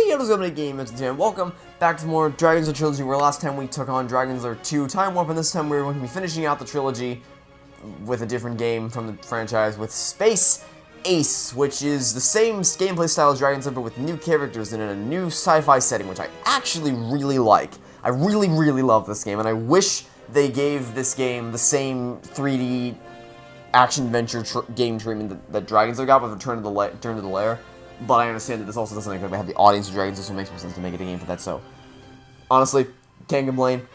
Hey, what is up, game? It's Tim. Welcome back to more Dragon's Lair Trilogy, where last time we took on Dragon's Lair 2 Time Warp, and this time we're going to be finishing out the trilogy with a different game from the franchise with Space Ace, which is the same gameplay style as Dragon's Lair, but with new characters and in a new sci-fi setting, which I actually really like. I really, really love this game, and I wish they gave this game the same 3D action-adventure game treatment that Dragon's Lair got with Return to the Lair. But I understand that this also doesn't have the audience of Dragon's Lair, so it makes more sense to make it a game for that. So, honestly, can't complain.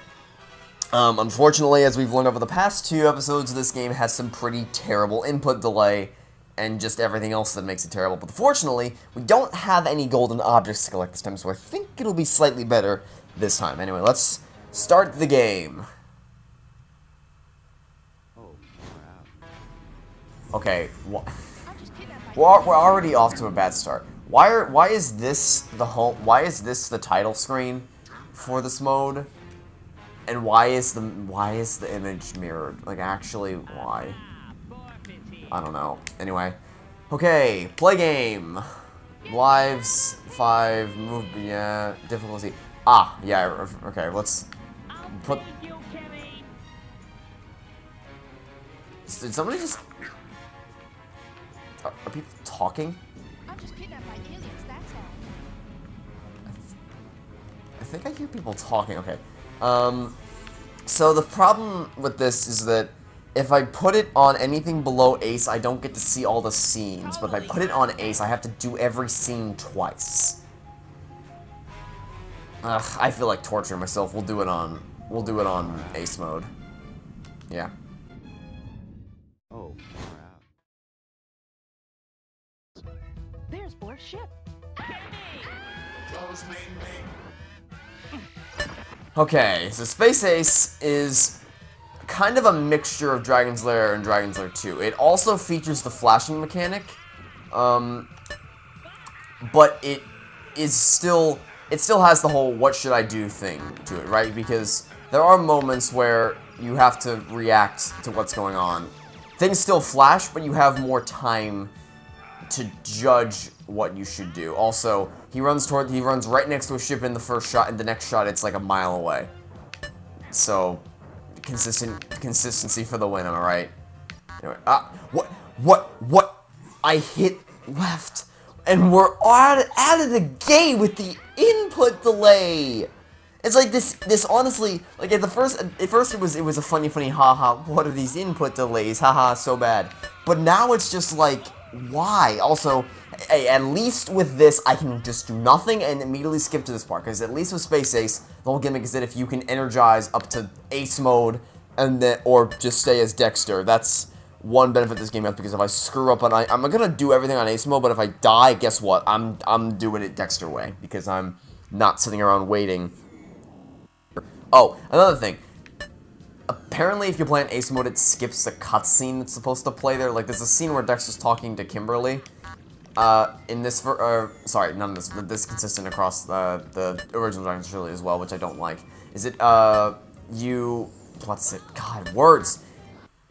Unfortunately, as we've learned over the past 2 episodes, this game has some pretty terrible input delay and just everything else that makes it terrible. But fortunately, we don't have any golden objects to collect this time, so I think it'll be slightly better this time. Anyway, let's start the game. Okay, we're already off to a bad start. Why is this the title screen for this mode? And why is the image mirrored? Like, actually, why? I don't know. Anyway. Okay, play game. Lives 5, move, yeah, difficulty. Ah, yeah, okay, let's put. Did somebody just. Are people talking? I'm just kidnapped by aliens, that's all. I think I hear people talking. Okay. So the problem with this is that if I put it on anything below Ace, I don't get to see all the scenes. But if I put it on Ace, I have to do every scene twice. Ugh, I feel like torturing myself. We'll do it on Ace mode. Yeah. Oh. There's Borg's ship. Okay, so Space Ace is kind of a mixture of Dragon's Lair and Dragon's Lair 2. It also features the flashing mechanic, but it still has the whole what should I do thing to it, right? Because there are moments where you have to react to what's going on. Things still flash, but you have more time to judge what you should do. Also, he runs right next to a ship in the first shot, and the next shot it's like a mile away. So, consistency for the win, am I right? Anyway, what? I hit left, and we're out of the gate with the input delay. It's like this honestly, like at first it was a funny haha, what are these input delays, haha, so bad. But now it's just like, why? Also, hey, at least with this, I can just do nothing and immediately skip to this part, because at least with Space Ace, the whole gimmick is that if you can energize up to Ace mode, and then, or just stay as Dexter, that's one benefit this game has, because if I screw up I'm gonna do everything on Ace mode, but if I die, guess what? I'm doing it Dexter way, because I'm not sitting around waiting. Oh, another thing. Apparently, if you're playing Ace mode, it skips the cutscene that's supposed to play there. Like, there's a scene where Dexter's talking to Kimberly. In this, sorry, none of this, but this consistent across the original Dragon's Lair as well, which I don't like. Is it, what's it? God, words.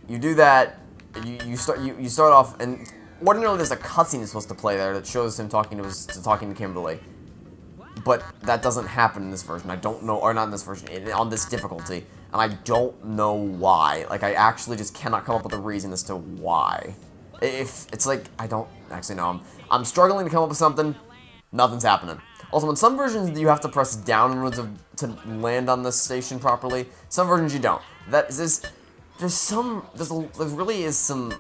You do that. You start off, and ordinarily there's a cutscene that's supposed to play there that shows him talking to Kimberly. But that doesn't happen in this version. I don't know, or not in this version, on this difficulty. And I don't know why. Like, I actually just cannot come up with a reason as to why. If it's like, I don't actually know. I'm struggling to come up with something. Nothing's happening. Also, in some versions, you have to press down in order to land on this station properly. Some versions you don't. There really is some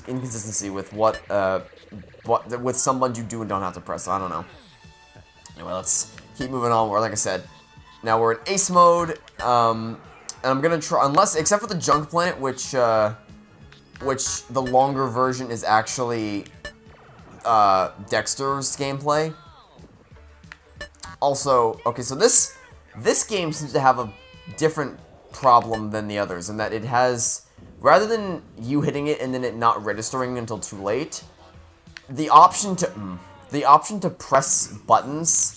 inconsistency with with some ones you do and don't have to press. So I don't know. Anyway, let's keep moving on. Like I said, now we're in Ace mode, and I'm gonna try, except for the Junk Planet, which the longer version is actually Dexter's gameplay. Also, okay, so this game seems to have a different problem than the others, in that it has, rather than you hitting it and then it not registering until too late, the option to press buttons,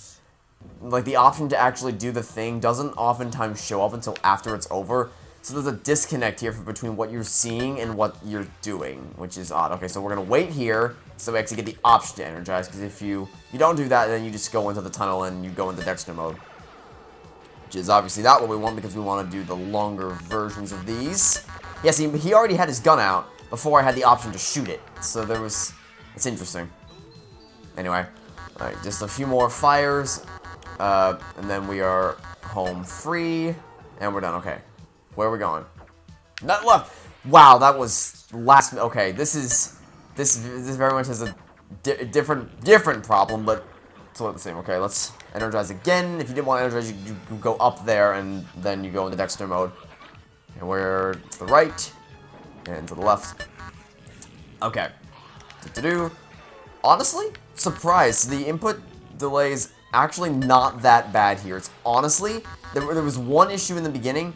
like the option to actually do the thing, doesn't oftentimes show up until after it's over. So there's a disconnect here between what you're seeing and what you're doing, which is odd. Okay, so we're going to wait here so we actually get the option to energize, because if you don't do that, then you just go into the tunnel and you go into Dexter mode. Which is obviously not what we want, because we want to do the longer versions of these. Yeah, see, he already had his gun out before I had the option to shoot it. So there was... It's interesting. Anyway. Alright, just a few more fires. And then we are home free. And we're done. Okay. Where are we going? Not left. Wow, that was last... Okay, this very much has a different problem, but it's sort of the same. Okay, let's energize again. If you didn't want to energize, you go up there, and then you go into Dexter mode. And we're to the right, and to the left. Okay. Honestly, surprised. The input delay is actually not that bad here. It's honestly, there was one issue in the beginning,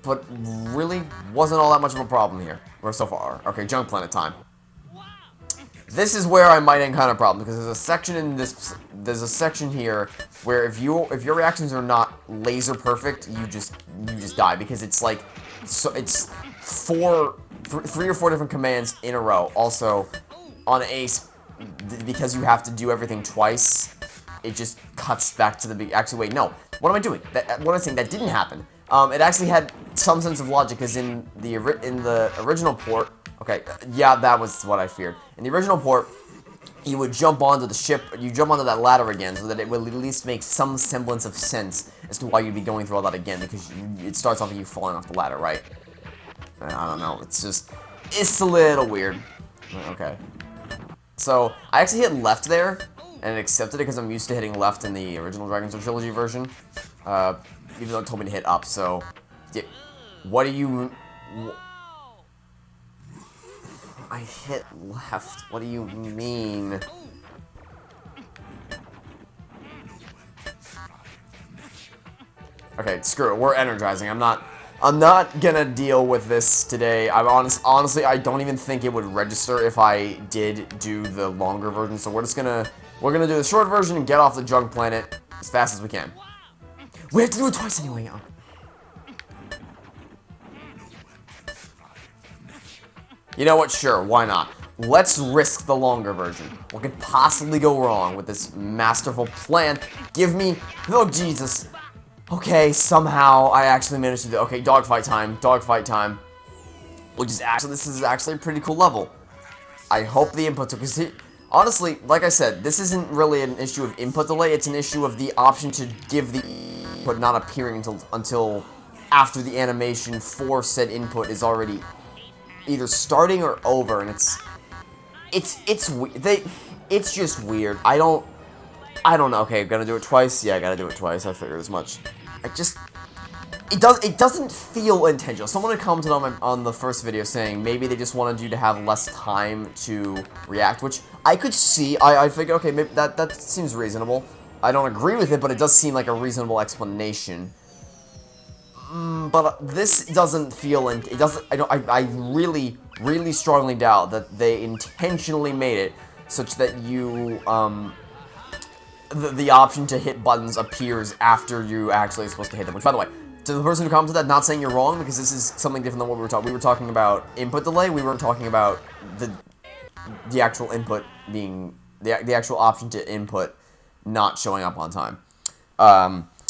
but really wasn't all that much of a problem here. Or so far. Okay, junk planet time. This is where I might encounter a problem, because there's a section in this, there's a section here where if your reactions are not laser perfect, you just die, because it's like, so it's three or four different commands in a row. Also, on Ace, because you have to do everything twice, it just cuts back to the big. Actually, wait, no. What am I doing? What I'm saying, that didn't happen. It actually had some sense of logic, because in the original port. Okay, yeah, that was what I feared. In the original port, you would jump onto the ship, you jump onto that ladder again, so that it would at least make some semblance of sense as to why you'd be going through all that again, because it starts off with you falling off the ladder, right? I don't know, it's a little weird. Okay. So, I actually hit left there, and it accepted it because I'm used to hitting left in the original Lair Trilogy version, even though it told me to hit up, so... What do you... I hit left. What do you mean? Okay, screw it. We're energizing. I'm not gonna deal with this today. Honestly, I don't even think it would register if I did do the longer version. So we're gonna do the short version and get off the junk planet as fast as we can. We have to do it twice anyway. You know what? Sure, why not? Let's risk the longer version. What could possibly go wrong with this masterful plan? Give me... Oh, Jesus. Okay, somehow I actually managed to do... Okay, dogfight time. Dogfight time. Which is actually... This is actually a pretty cool level. I hope the inputs are... Because honestly, like I said, this isn't really an issue of input delay. It's an issue of the option to give the input not appearing until after the animation for said input is already... either starting or over, and it's just weird. I don't know. Okay, gotta do it twice. Yeah, I gotta do it twice. I figured as much. It doesn't feel intentional. Someone had commented on the first video saying maybe they just wanted you to have less time to react, which I could see. I figured, okay, maybe that seems reasonable. I don't agree with it, but it does seem like a reasonable explanation. But this doesn't feel, it doesn't, I really, really strongly doubt that they intentionally made it such that you, the option to hit buttons appears after you actually are supposed to hit them. Which, by the way, to the person who commented that, not saying you're wrong, because this is something different than what we were talking. We were talking about input delay. We weren't talking about the actual input being, the actual option to input not showing up on time.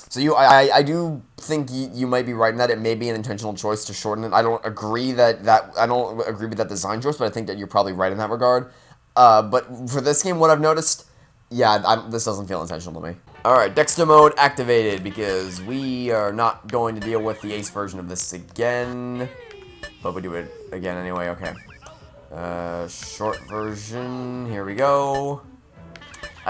So I do think you might be right in that it may be an intentional choice to shorten it. I don't agree with that design choice, but I think that you're probably right in that regard. But for this game, what I've noticed, yeah, this doesn't feel intentional to me. All right, Dexter mode activated, because we are not going to deal with the Ace version of this again, but we do it again anyway. Okay. Short version. Here we go.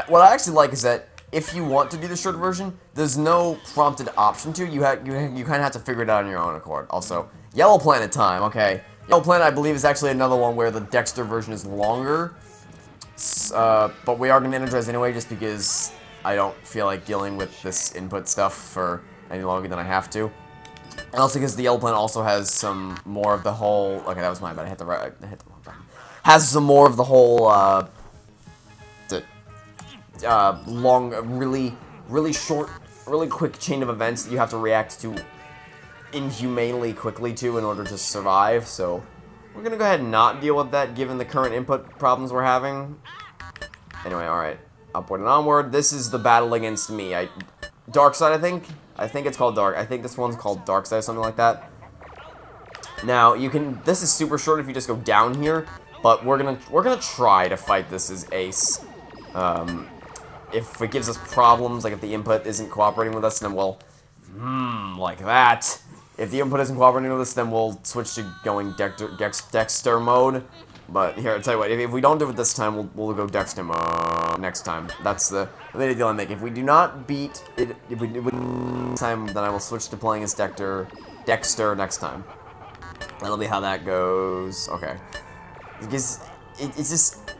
What I actually like is that if you want to do the short version, there's no prompted option to. You kind of have to figure it out on your own accord. Also, Yellow Planet time. Okay, Yellow Planet I believe is actually another one where the Dexter version is longer. But we are going to energize anyway, just because I don't feel like dealing with this input stuff for any longer than I have to. And also because the Yellow Planet also has some more of the whole. Okay, that was mine, but I hit the wrong button. Has some more of the whole. Long, really short, really quick chain of events that you have to react to inhumanely quickly too in order to survive, so we're gonna go ahead and not deal with that given the current input problems we're having. Anyway, alright. Upward and onward. This is the battle against me. Dark Side, I think? I think it's called Dark. I think this one's called Dark Side or something like that. Now, you can... This is super short if you just go down here, but we're gonna try to fight this as Ace. If it gives us problems, like if the input isn't cooperating with us, then we'll... like that. If the input isn't cooperating with us, then we'll switch to going Dexter mode. But here, I'll tell you what, if we don't do it this time, we'll go Dexter mode next time. That's the deal I make. If we do not beat it, if we do it this time, then I will switch to playing as Dexter next time. That'll be how that goes. Okay. Because it's just...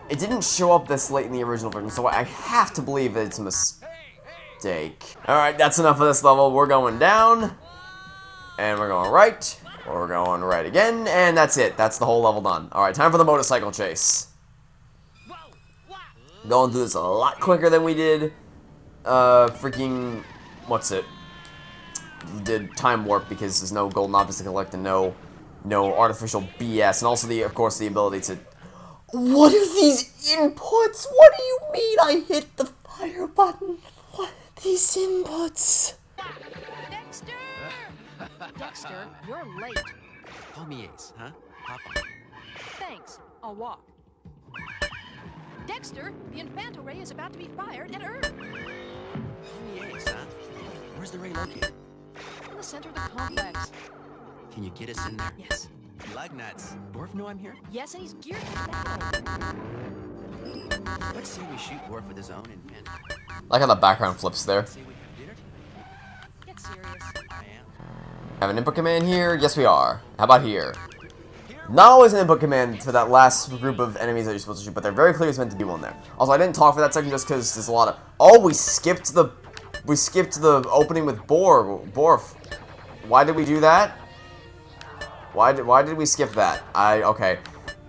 It didn't show up this late in the original version, so I have to believe that it's a mistake. Alright, that's enough of this level. We're going down. And we're going right. We're going right again. And that's it. That's the whole level done. Alright, time for the motorcycle chase. Going through this a lot quicker than we did. Freaking... What's it? We did Time Warp because there's no golden objects to collect and no artificial BS. And also, of course, the ability to... What are these inputs? What do you mean I hit the fire button? What are these inputs? Dexter! Dexter, you're late. Call me Ace, huh? Hop on. Thanks. I'll walk. Dexter, the Infanta Ray is about to be fired at Earth. Call me Ace, huh? Where's the ray located? In the center of the complex. Can you get us in there? Yes. Lug nuts. Dwarf know I'm here? Yes, and he's geared for battle. Let's see we shoot Dwarf with his own and Like how the background flips there. see we can do it. Get serious. I am. Have an input command here? Yes, we are. How about here? Not always an input command for that last group of enemies that you're supposed to shoot, but they're very clear it's meant to be one there. Also, I didn't talk for that second just because there's a lot of... Oh, we skipped the opening with Borf. Why did we do that? Why did we skip that? Okay.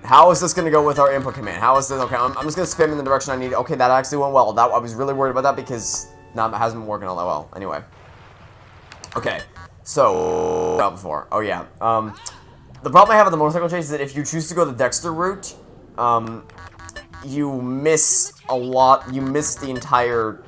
How is this going to go with our input command? How is this? Okay, I'm just going to spam in the direction I need. Okay, that actually went well. I was really worried about that because it hasn't been working all that well. Anyway. Okay. So, about before. Oh, yeah. The problem I have with the motorcycle chase is that if you choose to go the Dexter route, you miss a lot. You miss the entire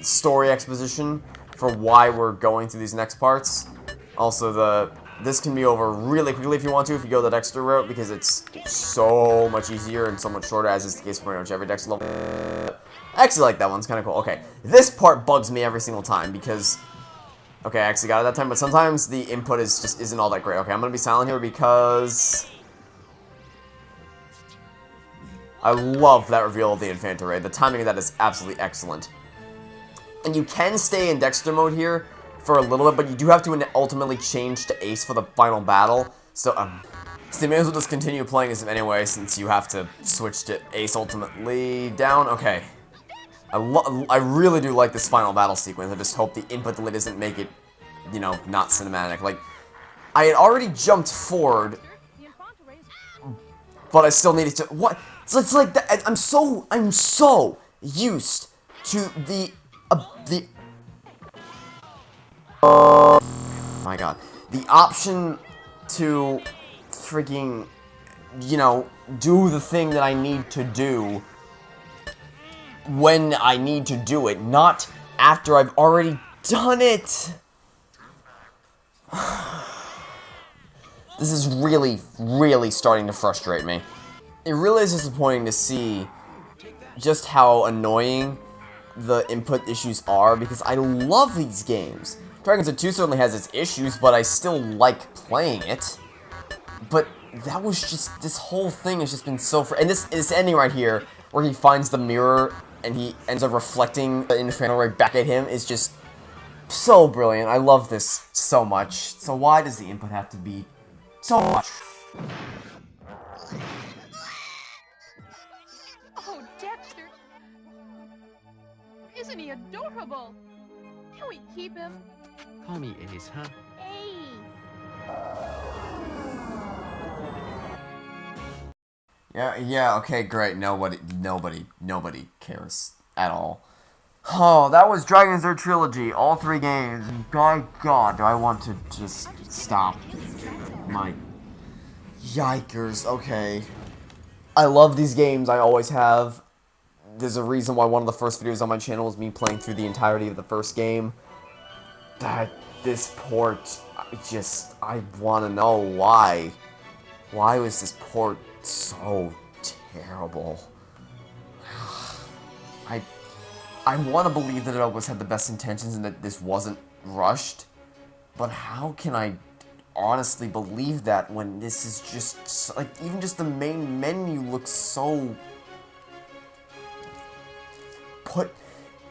story exposition for why we're going through these next parts. Also, this can be over really quickly if you want to, if you go the Dexter route, because it's so much easier and so much shorter, as is the case for pretty much every Dexter level. I actually like that one. It's kind of cool. Okay, this part bugs me every single time because... Okay, I actually got it that time, but sometimes the input isn't all that great. Okay, I'm gonna be silent here because... I love that reveal of the Infanta Ray. The timing of that is absolutely excellent. And you can stay in Dexter mode here for a little bit, but you do have to ultimately change to Ace for the final battle. So you may as well just continue playing as him anyway, since you have to switch to Ace ultimately. Down, okay. I really do like this final battle sequence. I just hope the input delay doesn't make it, you know, not cinematic. Like, I had already jumped forward, The Infanta Ray is... but I still needed to... What? It's like that. I'm so used to the... Oh my god. The option to freaking, you know, do the thing that I need to do when I need to do it, not after I've already done it. This is really, really starting to frustrate me. It really is disappointing to see just how annoying the input issues are, because I love these games. Dragon's Den 2 certainly has its issues, but I still like playing it. But that was just, this whole thing has just been so and this ending right here, where he finds the mirror and he ends up reflecting the Infanta Ray back at him, is just so brilliant. I love this so much. So why does the input have to be so much? Oh, Dexter! Isn't he adorable? Can we keep him? Call me Ace, huh? Yeah, okay, great. Nobody cares at all. Oh, that was Lair Trilogy, all 3 games. My god, do I want to just stop. My yikers, okay. I love these games, I always have. There's a reason why one of the first videos on my channel was me playing through the entirety of the first game. This port, I want to know why. Why was this port so terrible? I want to believe that it always had the best intentions and that this wasn't rushed, but how can I honestly believe that when this is just, like, even just the main menu looks so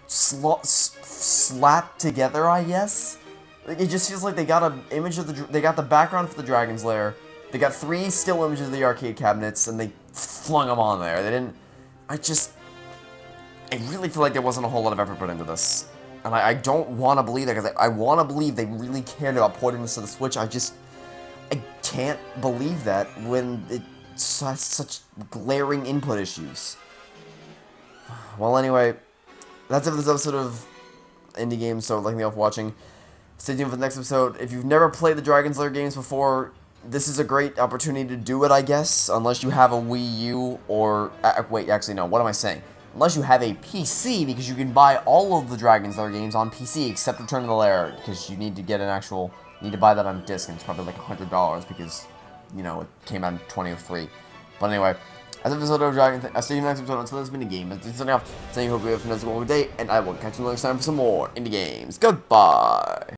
slapped together, I guess? Like, it just feels like they got an image of they got the background for the Dragon's Lair, they got 3 still images of the arcade cabinets, and they flung them on there. They didn't, I really feel like there wasn't a whole lot of effort put into this. And I don't want to believe that, because I want to believe they really cared about porting this to the Switch. I can't believe that when it has such glaring input issues. Well, anyway, that's it for this episode of Indie Games, so thank you all for watching. Stay tuned for the next episode. If you've never played the Dragon's Lair games before, this is a great opportunity to do it, I guess, unless you have a Wii U or... wait, actually, no, what am I saying? Unless you have a PC, because you can buy all of the Dragon's Lair games on PC, except Return to the Lair, because you need to get an actual... You need to buy that on disc, and it's probably like $100, because, you know, it came out in 2003. But anyway, as an episode of Dragon... I'll see you in the next episode. Until this mini game, let's do something else. So you hope you have a fantastic day, and I will catch you next time for some more Indie Games. Goodbye!